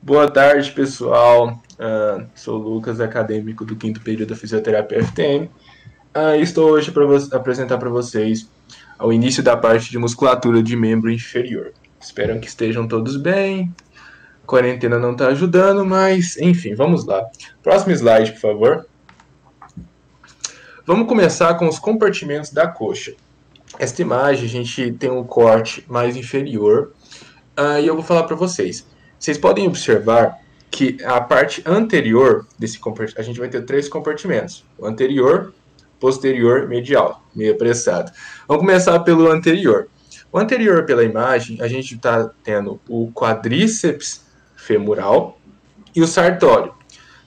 Boa tarde, pessoal. Sou o Lucas, acadêmico do quinto período da Fisioterapia FTM. Estou hoje para apresentar para vocês o início da parte de musculatura de membro inferior. Espero que estejam todos bem. A quarentena não está ajudando, mas enfim, vamos lá. Próximo slide, por favor. Vamos começar com os compartimentos da coxa. Esta imagem, a gente tem um corte mais inferior, e eu vou falar para vocês. Vocês podem observar que a parte anterior desse compartimento, a gente vai ter três compartimentos: o anterior, posterior, medial. Meio apressado. Vamos começar pelo anterior. O anterior, pela imagem, a gente está tendo o quadríceps femoral e o sartório,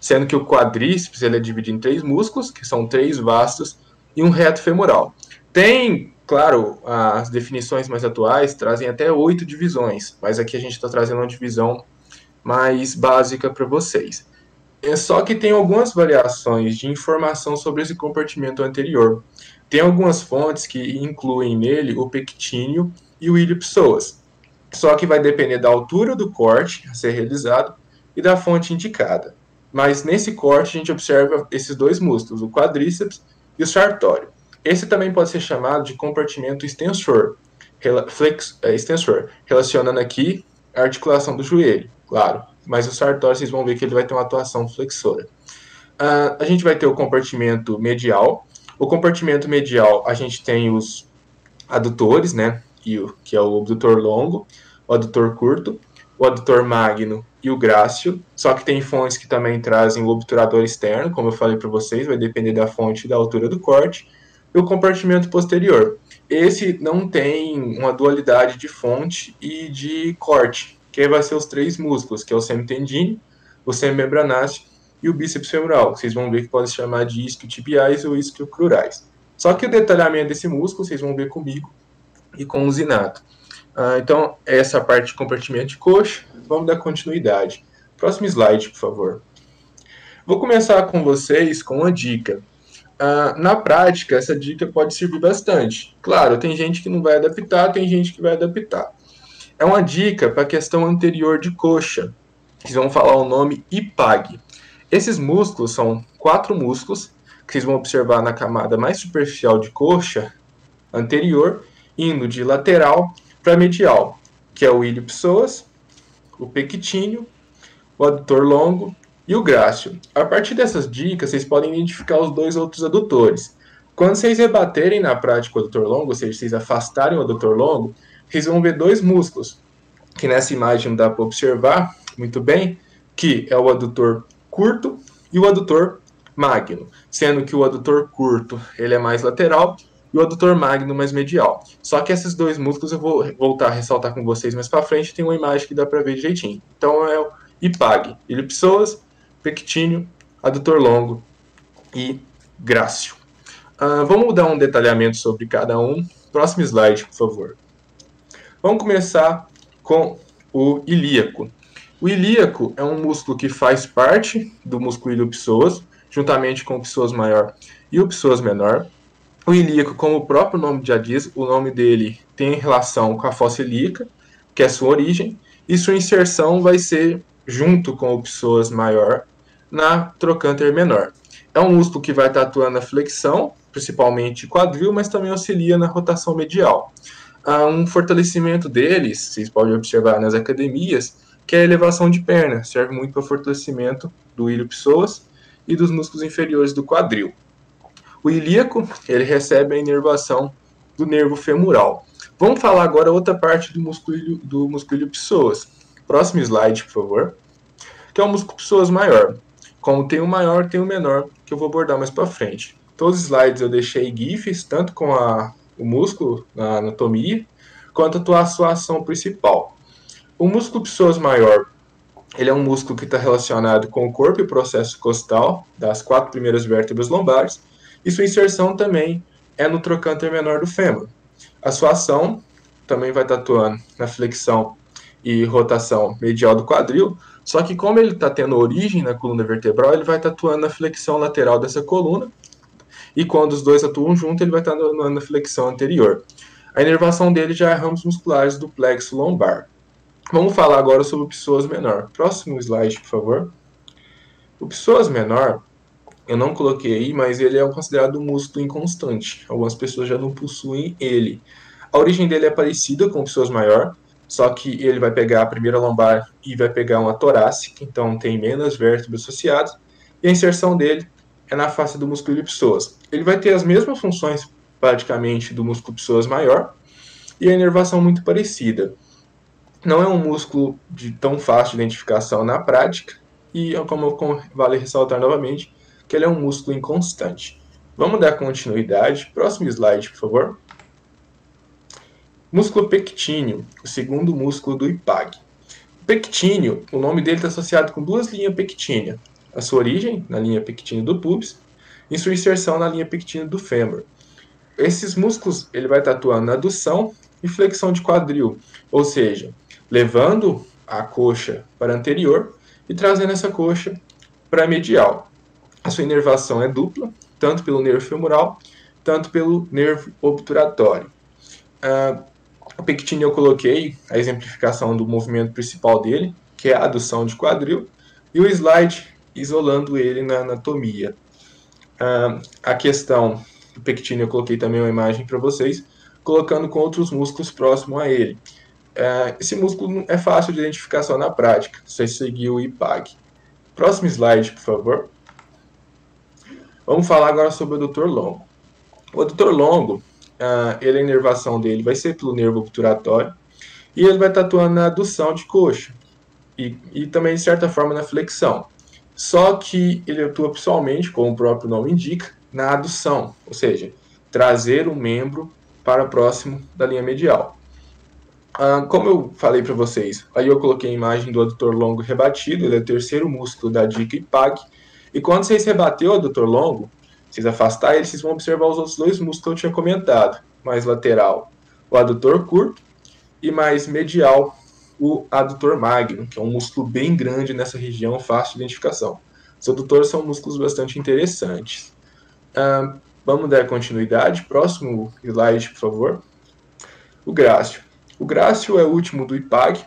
sendo que o quadríceps ele é dividido em três músculos, que são três vastos, e um reto femoral. Tem, claro, as definições mais atuais trazem até 8 divisões, mas aqui a gente está trazendo uma divisão mais básica para vocês. É só que tem algumas variações de informação sobre esse compartimento anterior. Tem algumas fontes que incluem nele o pectínio e o ilho-psoas. Só que vai depender da altura do corte a ser realizado e da fonte indicada. Mas nesse corte a gente observa esses dois músculos, o quadríceps e o sartório. Esse também pode ser chamado de compartimento extensor, relacionando aqui a articulação do joelho, claro. Mas o sartório, vocês vão ver que ele vai ter uma atuação flexora. A gente vai ter o compartimento medial. O compartimento medial, a gente tem os adutores, né? Que é o abdutor longo, o adutor curto, o adutor magno e o grácil. Só que tem fontes que também trazem o obturador externo, como eu falei para vocês, vai depender da fonte e da altura do corte. E o compartimento posterior. Esse não tem uma dualidade de fonte e de corte, que vai ser os três músculos, que é o semitendíneo, o semimembranáceo e o bíceps femoral. Vocês vão ver que pode se chamar de isquiotibiais ou isquiocrurais. Só que o detalhamento desse músculo, vocês vão ver comigo e com o Zinato. Então, essa parte de compartimento de coxa, vamos dar continuidade. Próximo slide, por favor. Vou começar com vocês com uma dica. Na prática, essa dica pode servir bastante. Claro, tem gente que não vai adaptar, tem gente que vai adaptar. É uma dica para a questão anterior de coxa. Vocês vão falar o nome IPAG. Esses músculos são 4 músculos que vocês vão observar na camada mais superficial de coxa anterior, indo de lateral para medial, que é o ilho-psoas, o pectíneo, o adutor longo e o grácil. A partir dessas dicas, vocês podem identificar os dois outros adutores. Quando vocês rebaterem na prática o adutor longo, ou seja, vocês afastarem o adutor longo, vocês vão ver dois músculos, que nessa imagem não dá para observar muito bem, que é o adutor curto e o adutor magno, sendo que o adutor curto ele é mais lateral e o adutor magno mais medial. Só que esses dois músculos eu vou voltar a ressaltar com vocês mais para frente, tem uma imagem que dá para ver direitinho. Então é o IPAG, ilho-psoas, pectíneo, adutor longo e grácil. Vamos dar um detalhamento sobre cada um. Próximo slide, por favor. Vamos começar com o ilíaco. O ilíaco é um músculo que faz parte do músculo ilho-psoas, juntamente com o psoas maior e o psoas menor. O ilíaco, como o próprio nome já diz, o nome dele tem relação com a fossa ilíaca, que é sua origem, e sua inserção vai ser junto com o psoas maior na trocânter menor. É um músculo que vai estar atuando na flexão, principalmente quadril, mas também auxilia na rotação medial. Um fortalecimento deles, vocês podem observar nas academias, que é a elevação de perna, serve muito para o fortalecimento do ilho-psoas e dos músculos inferiores do quadril. O ilíaco, ele recebe a inervação do nervo femoral. Vamos falar agora outra parte do músculo ilho-psoas. Próximo slide, por favor. Que é o músculo psoas maior. Como tem o maior, tem o menor, que eu vou abordar mais para frente. Todos os slides eu deixei GIFs, tanto com o músculo na anatomia, quanto a sua ação principal. O músculo psoas maior, ele é um músculo que está relacionado com o corpo e o processo costal das 4 primeiras vértebras lombares, e sua inserção também é no trocânter menor do fêmur. A sua ação também vai estar atuando na flexão e rotação medial do quadril, só que como ele está tendo origem na coluna vertebral, ele vai estar atuando na flexão lateral dessa coluna, e quando os dois atuam juntos, ele vai estar atuando na flexão anterior. A inervação dele já é ramos musculares do plexo lombar. Vamos falar agora sobre o psoas menor. Próximo slide, por favor. O psoas menor, eu não coloquei aí, mas ele é considerado um músculo inconstante. Algumas pessoas já não possuem ele. A origem dele é parecida com o psoas maior, só que ele vai pegar a primeira lombar e vai pegar uma torácica, então tem menos vértebras associadas, e a inserção dele é na face do músculo iliopsoas. Ele vai ter as mesmas funções, praticamente, do músculo psoas maior, e a inervação muito parecida. Não é um músculo de tão fácil de identificação na prática, e como vale ressaltar novamente, que ele é um músculo inconstante. Vamos dar continuidade. Próximo slide, por favor. Músculo pectíneo, o segundo músculo do IPAG. O pectíneo, o nome dele está associado com duas linhas pectíneas. A sua origem, na linha pectínea do pubis, e sua inserção na linha pectínea do fêmur. Esses músculos, ele vai estar atuando na adução e flexão de quadril, ou seja, levando a coxa para anterior e trazendo essa coxa para medial. A sua inervação é dupla, tanto pelo nervo femoral, tanto pelo nervo obturatório. O pectíneo eu coloquei a exemplificação do movimento principal dele, que é a adução de quadril, e o slide isolando ele na anatomia. A questão do pectíneo eu coloquei também uma imagem para vocês, colocando com outros músculos próximos a ele. Esse músculo é fácil de identificação na prática, só seguir o IPAG. Próximo slide, por favor. Vamos falar agora sobre o adutor longo. O adutor longo, a inervação dele vai ser pelo nervo obturatório e ele vai estar atuando na adução de coxa e também, de certa forma, na flexão. Só que ele atua pessoalmente, como o próprio nome indica, na adução, ou seja, trazer o membro para próximo da linha medial. Como eu falei para vocês, aí eu coloquei a imagem do adutor longo rebatido, ele é o terceiro músculo da dica IPAG, e quando vocês rebater o adutor longo, vocês afastar ele, vocês vão observar os outros dois músculos que eu tinha comentado, mais lateral, o adutor curto, e mais medial, o adutor magno, que é um músculo bem grande nessa região, fácil de identificação. Os adutores são músculos bastante interessantes. Vamos dar continuidade. Próximo slide, por favor. O grácil. O grácil é o último do IPAG.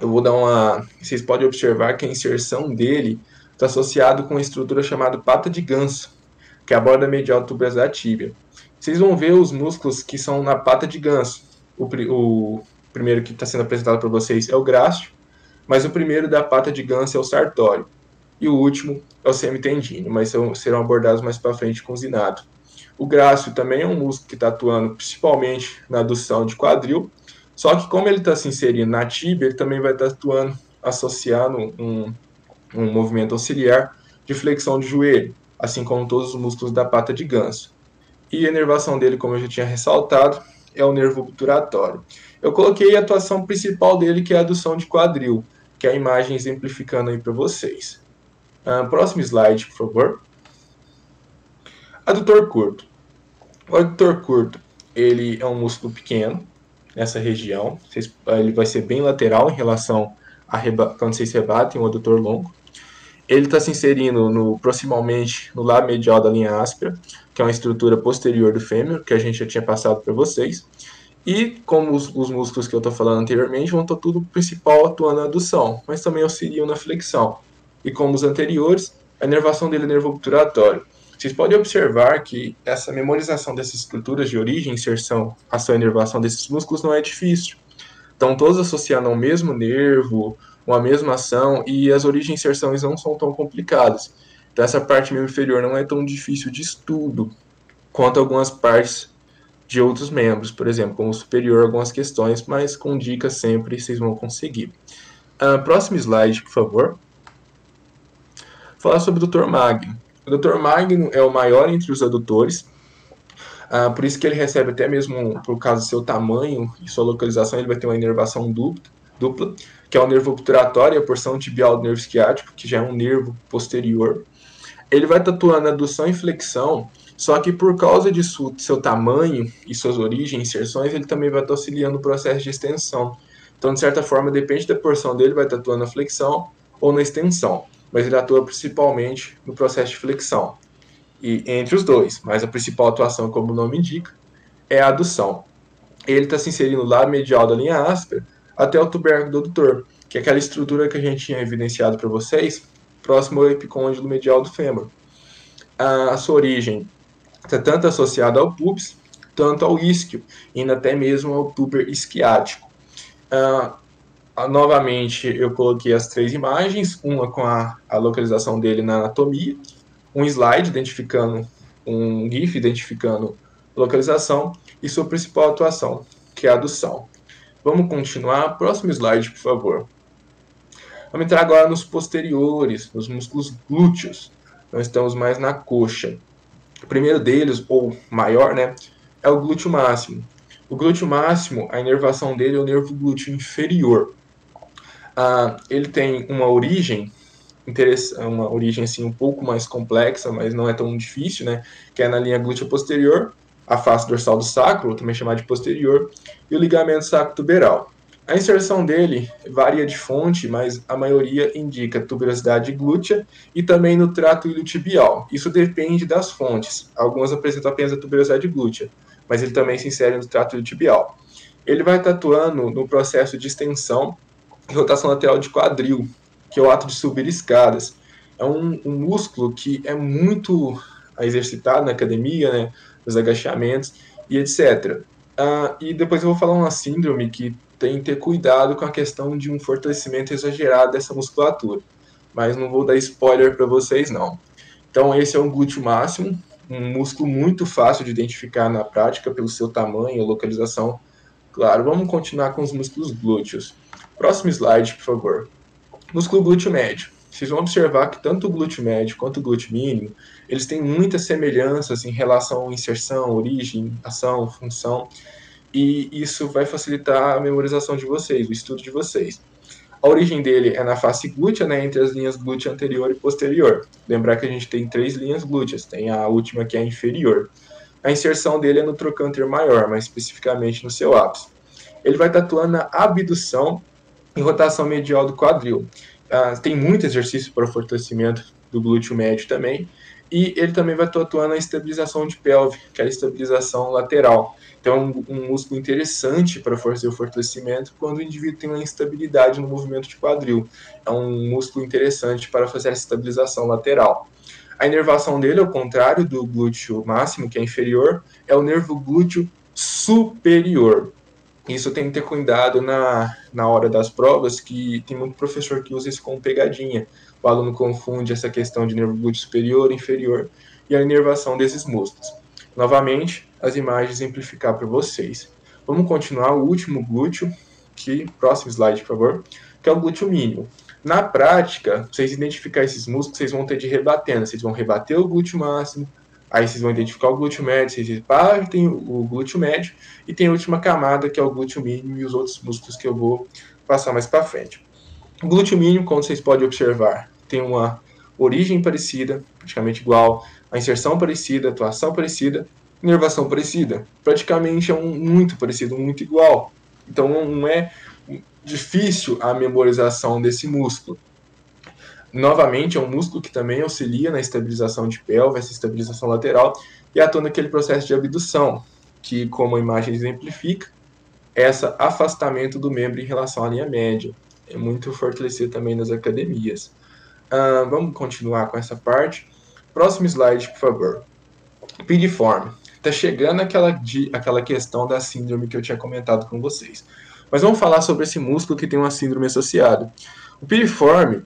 Eu vou dar uma... Vocês podem observar que a inserção dele está associado com uma estrutura chamada pata de ganso, que é a borda medial do tuberculose da tíbia. Vocês vão ver os músculos que são na pata de ganso. O primeiro que está sendo apresentado para vocês é o grácil, mas o primeiro da pata de ganso é o sartório. E o último é o semitendíneo, mas serão abordados mais para frente com o zinato. O grácil também é um músculo que está atuando principalmente na adução de quadril, só que como ele está se inserindo na tíbia, ele também vai estar atuando, associando um movimento auxiliar de flexão de joelho, assim como todos os músculos da pata de ganso. E a inervação dele, como eu já tinha ressaltado, é o nervo obturatório. Eu coloquei a atuação principal dele, que é a adução de quadril, que é a imagem exemplificando aí para vocês. Próximo slide, por favor. Adutor curto. O adutor curto, ele é um músculo pequeno nessa região. Ele vai ser bem lateral em relação a quando vocês rebatem o adutor longo. Ele está se inserindo proximamente no lado medial da linha áspera, que é uma estrutura posterior do fêmur, que a gente já tinha passado para vocês. E como os músculos que eu estou falando anteriormente vão estar tudo principal atuando na adução, mas também auxiliam na flexão. E como os anteriores, a inervação dele é nervo obturatório. Vocês podem observar que essa memorização dessas estruturas de origem, inserção, ação e inervação desses músculos não é difícil. Estão todos associando ao mesmo nervo, uma mesma ação, e as origens e inserções não são tão complicadas. Então essa parte membro inferior não é tão difícil de estudo quanto algumas partes de outros membros, por exemplo, como o superior, algumas questões, mas com dicas sempre vocês vão conseguir. Próximo slide, por favor. Falar sobre o adutor magno. O adutor magno é o maior entre os adutores, por isso que ele recebe até mesmo, por causa do seu tamanho e sua localização, ele vai ter uma inervação dupla, que é o nervo obturatório e a porção tibial do nervo esquiático, que já é um nervo posterior. Ele vai estar atuando na adução e flexão, só que por causa de seu tamanho e suas origens e inserções, ele também vai estar auxiliando o processo de extensão. Então, de certa forma, depende da porção dele, vai estar atuando na flexão ou na extensão, mas ele atua principalmente no processo de flexão. E entre os dois, mas a principal atuação, como o nome indica, é a adução. Ele está se inserindo no lado medial da linha áspera, até o tubérculo do adutor, que é aquela estrutura que a gente tinha evidenciado para vocês, próximo ao epicôndilo medial do fêmur. A sua origem está tanto associada ao pubis, tanto ao isquio, indo até mesmo ao tuber isquiático. Novamente, eu coloquei as 3 imagens, uma com a localização dele na anatomia, um slide identificando, um GIF identificando localização e sua principal atuação, que é a adução. Vamos continuar. Próximo slide, por favor. Vamos entrar agora nos posteriores, nos músculos glúteos. Nós estamos mais na coxa. O primeiro deles, ou maior, né, é o glúteo máximo. O glúteo máximo, a inervação dele é o nervo glúteo inferior. Ele tem uma origem assim, um pouco mais complexa, mas não é tão difícil, né? Que é na linha glútea posterior, a face dorsal do sacro, ou também chamada de posterior, e o ligamento sacrotuberal. A inserção dele varia de fonte, mas a maioria indica tuberosidade glútea e também no trato iliotibial. Isso depende das fontes. Algumas apresentam apenas a tuberosidade glútea, mas ele também se insere no trato iliotibial. Ele vai estar atuando no processo de extensão e rotação lateral de quadril, que é o ato de subir escadas. É um músculo que é muito exercitado na academia, né, nos agachamentos e etc. E depois eu vou falar uma síndrome que tem que ter cuidado com a questão de um fortalecimento exagerado dessa musculatura. Mas não vou dar spoiler para vocês, não. Então, esse é um glúteo máximo, um músculo muito fácil de identificar na prática pelo seu tamanho e localização. Claro, vamos continuar com os músculos glúteos. Próximo slide, por favor. Músculo glúteo médio. Vocês vão observar que tanto o glúteo médio quanto o glúteo mínimo, eles têm muitas semelhanças em relação à inserção, origem, ação, função, e isso vai facilitar a memorização de vocês, o estudo de vocês. A origem dele é na face glútea, né, entre as linhas glútea anterior e posterior. Lembrar que a gente tem 3 linhas glúteas, tem a última que é a inferior. A inserção dele é no trocânter maior, mais especificamente no seu ápice. Ele vai estar atuando na abdução e rotação medial do quadril. Tem muito exercício para o fortalecimento do glúteo médio também, e ele também vai estar atuando na estabilização de pelve, que é a estabilização lateral. Então, um músculo interessante para fazer o fortalecimento quando o indivíduo tem uma instabilidade no movimento de quadril. É um músculo interessante para fazer a estabilização lateral. A inervação dele, ao contrário do glúteo máximo, que é inferior, é o nervo glúteo superior. Isso tem que ter cuidado na hora das provas, que tem muito professor que usa isso como pegadinha. O aluno confunde essa questão de nervo glúteo superior, inferior e a inervação desses músculos. Novamente, as imagens exemplificar para vocês. Vamos continuar o último glúteo, próximo slide, por favor, que é o glúteo mínimo. Na prática, vocês identificar esses músculos, vocês vão ter de rebatendo. Vocês vão rebater o glúteo máximo, aí vocês vão identificar o glúteo médio, vocês partem o glúteo médio, e tem a última camada, que é o glúteo mínimo, e os outros músculos que eu vou passar mais para frente. O glúteo mínimo, como vocês podem observar, tem uma origem parecida, praticamente igual, a inserção parecida, a atuação parecida, inervação parecida. Praticamente é muito parecido, muito igual. Então não é difícil a memorização desse músculo. Novamente, é um músculo que também auxilia na estabilização de pelve, essa estabilização lateral, e atua naquele processo de abdução, que, como a imagem exemplifica, é esse afastamento do membro em relação à linha média. É muito fortalecido também nas academias. Vamos continuar com essa parte. Próximo slide, por favor. Piriforme. Está chegando aquela questão da síndrome que eu tinha comentado com vocês. Mas vamos falar sobre esse músculo que tem uma síndrome associada. O piriforme,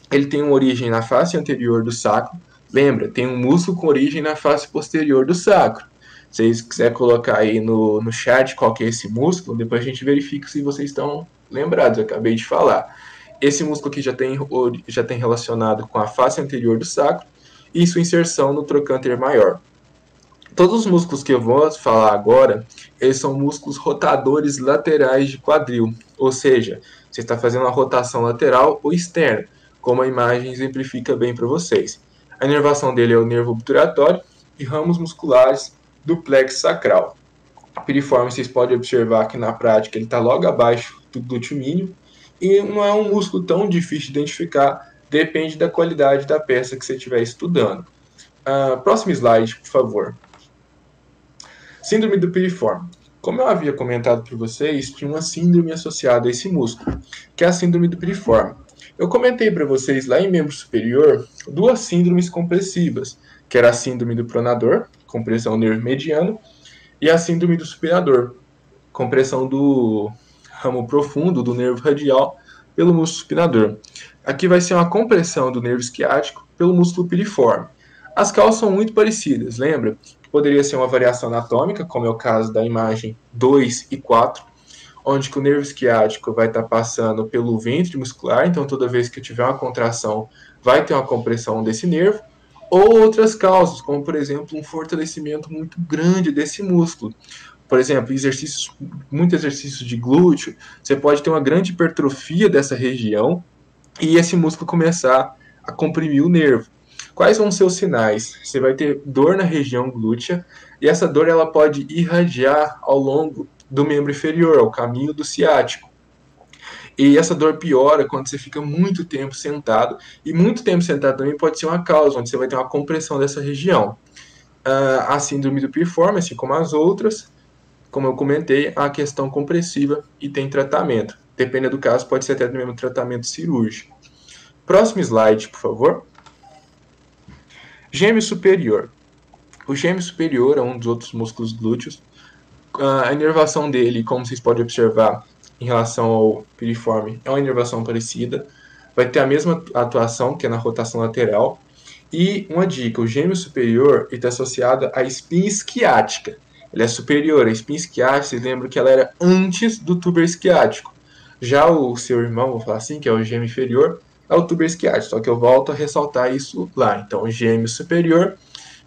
ele tem uma origem na face anterior do sacro. Lembra, tem um músculo com origem na face posterior do sacro. Se vocês quiserem colocar aí no chat qual que é esse músculo, depois a gente verifica se vocês estão lembrados, eu acabei de falar. Esse músculo aqui já tem relacionado com a face anterior do sacro e sua inserção no trocânter maior. Todos os músculos que eu vou falar agora, eles são músculos rotadores laterais de quadril, ou seja, você está fazendo uma rotação lateral ou externa, como a imagem exemplifica bem para vocês. A inervação dele é o nervo obturatório e ramos musculares do plexo sacral. O piriforme, vocês podem observar que na prática ele está logo abaixo do glúteo mínimo e não é um músculo tão difícil de identificar, depende da qualidade da peça que você estiver estudando. Próximo slide, por favor. Síndrome do piriforme. Como eu havia comentado para vocês, tinha uma síndrome associada a esse músculo, que é a síndrome do piriforme. Eu comentei para vocês lá em membro superior duas síndromes compressivas, que era a síndrome do pronador, compressão do nervo mediano, e a síndrome do supinador, compressão do ramo profundo do nervo radial pelo músculo supinador. Aqui vai ser uma compressão do nervo esquiático pelo músculo piriforme. As causas são muito parecidas, lembra? Poderia ser uma variação anatômica, como é o caso da imagem 2 e 4, onde que o nervo esquiático vai estar passando pelo ventre muscular, então toda vez que eu tiver uma contração, vai ter uma compressão desse nervo, ou outras causas, como por exemplo um fortalecimento muito grande desse músculo. Por exemplo, muitos exercícios de glúteo, você pode ter uma grande hipertrofia dessa região e esse músculo começar a comprimir o nervo. Quais vão ser os sinais? Você vai ter dor na região glútea e essa dor ela pode irradiar ao longo do membro inferior, ao caminho do ciático. E essa dor piora quando você fica muito tempo sentado. E muito tempo sentado também pode ser uma causa, onde você vai ter uma compressão dessa região. A síndrome do piriforme, assim como as outras, como eu comentei, a questão compressiva e tem tratamento. Dependendo do caso, pode ser até mesmo tratamento cirúrgico. Próximo slide, por favor. Gêmeo superior. O gêmeo superior é um dos outros músculos glúteos. A inervação dele, como vocês podem observar em relação ao piriforme, é uma inervação parecida. Vai ter a mesma atuação, que é na rotação lateral. E uma dica, o gêmeo superior está associado à espinha esquiática. Ele é superior. A espinha esquiática, vocês lembram que ela era antes do tuber esquiático. Já o seu irmão, vou falar assim, que é o gêmeo inferior, é o tuber esquiático. Só que eu volto a ressaltar isso lá. Então, gêmeo superior,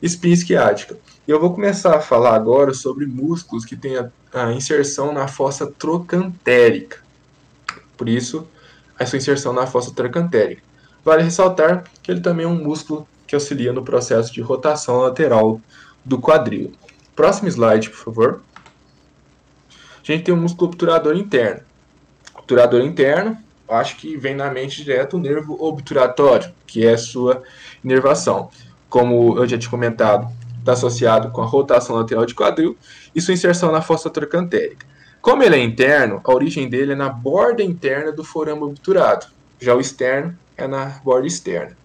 espinha esquiática. E eu vou começar a falar agora sobre músculos que têm a inserção na fossa trocantérica. Por isso, a sua inserção na fossa trocantérica. Vale ressaltar que ele também é um músculo que auxilia no processo de rotação lateral do quadril. Próximo slide, por favor. A gente tem um músculo obturador interno. Obturador interno, acho que vem na mente direto o nervo obturatório, que é a sua inervação. Como eu já tinha comentado, está associado com a rotação lateral de quadril e sua inserção na fossa trocantérica. Como ele é interno, a origem dele é na borda interna do forame obturado. Já o externo é na borda externa.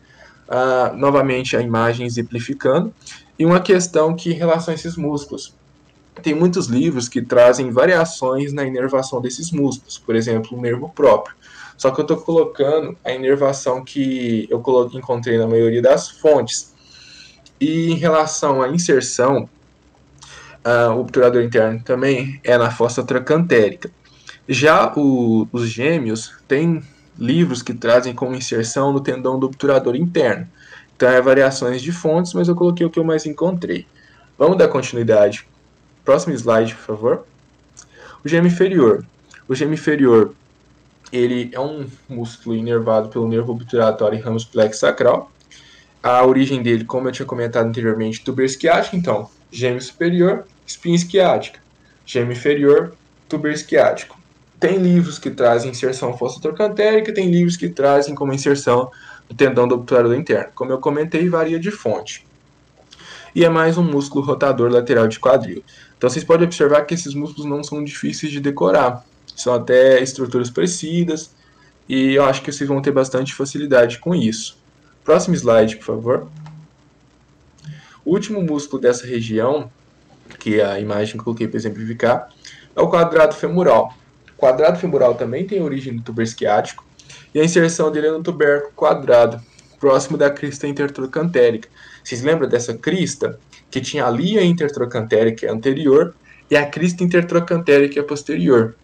Novamente a imagem exemplificando. E uma questão que em relação a esses músculos. Tem muitos livros que trazem variações na inervação desses músculos. Por exemplo, o nervo próprio. Só que eu estou colocando a inervação que eu encontrei na maioria das fontes. E em relação à inserção, o obturador interno também é na fossa trocantérica. Já os gêmeos têm livros que trazem como inserção no tendão do obturador interno. Então, é variações de fontes, mas eu coloquei o que eu mais encontrei. Vamos dar continuidade. Próximo slide, por favor. O gêmeo inferior. O gêmeo inferior, ele é um músculo inervado pelo nervo obturatório e ramos plexo sacral. A origem dele, como eu tinha comentado anteriormente, tuber esquiático. Então, gêmeo superior, espinha esquiática. Gêmeo inferior, tuber esquiático. Tem livros que trazem inserção fossa trocantérica, tem livros que trazem como inserção o tendão do obturador interno. Como eu comentei, varia de fonte. E é mais um músculo rotador lateral de quadril. Então vocês podem observar que esses músculos não são difíceis de decorar. São até estruturas parecidas e eu acho que vocês vão ter bastante facilidade com isso. Próximo slide, por favor. O último músculo dessa região, que é a imagem que eu coloquei para exemplificar, é o quadrado femoral. O quadrado femoral também tem origem no tuber esquiático e a inserção dele é no tubérculo quadrado, próximo da crista intertrocantérica. Vocês lembram dessa crista? Que tinha a lia intertrocantérica anterior e a crista intertrocantérica posterior.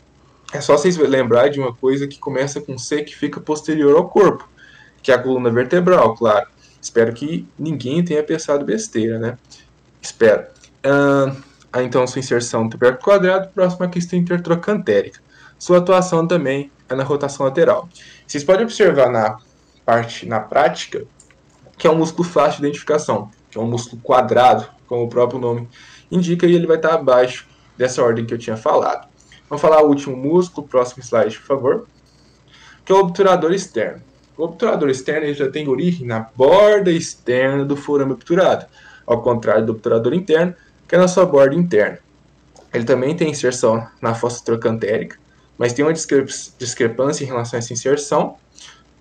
É só vocês lembrar de uma coisa que começa com C, que fica posterior ao corpo, que é a coluna vertebral, claro. Espero que ninguém tenha pensado besteira, né? Espero. Então, sua inserção no tubérculo quadrado, próximo à crista intertrocantérica. Sua atuação também é na rotação lateral. Vocês podem observar na prática que é um músculo fácil de identificação, que é um músculo quadrado, como o próprio nome indica, e ele vai estar abaixo dessa ordem que eu tinha falado. Vamos falar o último músculo, próximo slide, por favor, que é o obturador externo. O obturador externo ele já tem origem na borda externa do forame obturado, ao contrário do obturador interno, que é na sua borda interna. Ele também tem inserção na fossa trocantérica, mas tem uma discrepância em relação a essa inserção,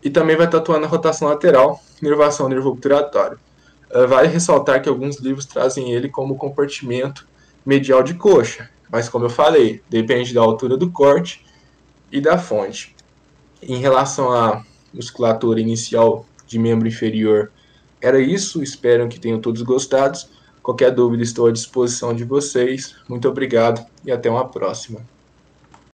e também vai estar atuando na rotação lateral, nervação nervo-obturatório. Vale ressaltar que alguns livros trazem ele como compartimento medial de coxa, mas como eu falei, depende da altura do corte e da fonte. Em relação à musculatura inicial de membro inferior, era isso. Espero que tenham todos gostado. Qualquer dúvida, estou à disposição de vocês. Muito obrigado e até uma próxima.